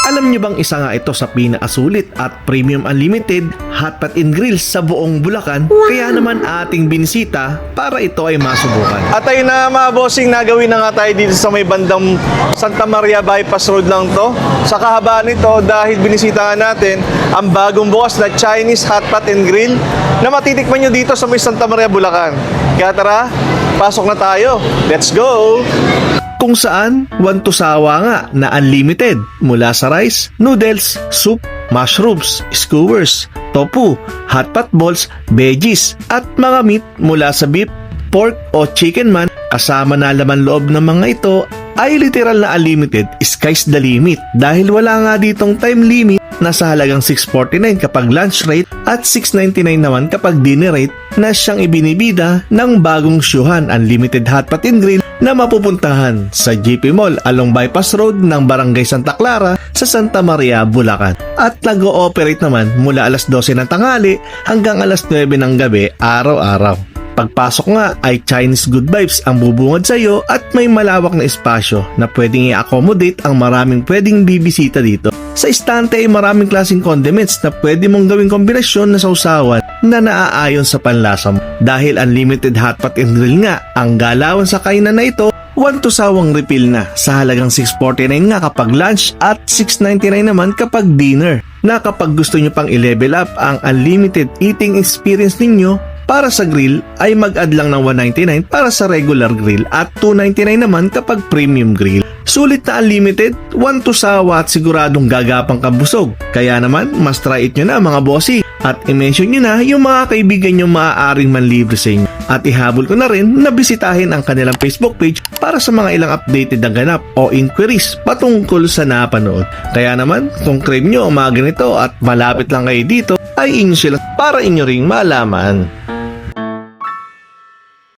Alam niyo bang isa nga ito sa pinakasulit at premium unlimited hotpot and grill sa buong Bulacan? Kaya naman ating binisita para ito ay masubukan. At ayun na mga bossing, nagawin na nga tayo dito sa may bandang Santa Maria Bypass Road lang to. Sa kahabaan nito dahil binisita nga natin ang bagong bukas na Chinese hotpot and grill na matitikman nyo dito sa may Santa Maria, Bulacan. Kaya tara, pasok na tayo. Let's go! Kung saan, wantusawa nga na unlimited mula sa rice, noodles, soup, mushrooms, skewers, tofu, hot pot balls, veggies, at mga meat mula sa beef, pork o chicken man, kasama na laman loob ng mga ito ay literal na unlimited, sky's the limit dahil wala nga ditong time limit na sa halagang 649 kapag lunch rate at 699 naman kapag dinner rate na siyang ibinibida ng bagong Syuhan Unlimited Hotpot and Grill na mapupuntahan sa JP Mall along Bypass Road ng Barangay Santa Clara sa Santa Maria, Bulacan. At nag-ooperate naman mula alas 12 ng tanghali hanggang alas 9 ng gabi araw-araw. Pagpasok nga ay Chinese good vibes ang bubungad sa iyo at may malawak na espasyo na pwedeng i-accommodate ang maraming pwedeng bibisita dito. Sa istante ay maraming klaseng condiments na pwede mong gawing kombinasyon na sausawan na naaayon sa panlasa mo. Dahil unlimited hotpot and grill nga, ang galawan sa kainan na ito, wantusawang refill na sa halagang 649 nga kapag lunch at 699 naman kapag dinner. Na kapag gusto nyo pang i-level up ang unlimited eating experience ninyo, para sa grill ay mag-add lang ng 199 para sa regular grill at 299 naman kapag premium grill. Sulit na unlimited, wantusawa at siguradong gagapang kabusog. Kaya naman, mas try it nyo na mga bossy at i-mention nyo na yung mga kaibigan nyo maaaring manlibre sa inyo. At ihabol ko na rin na bisitahin ang kanilang Facebook page para sa mga ilang updated na ganap o inquiries patungkol sa napanood. Kaya naman, kung crave nyo ang mga ganito at malapit lang kayo dito, ay inyo sila para inyo ring malaman.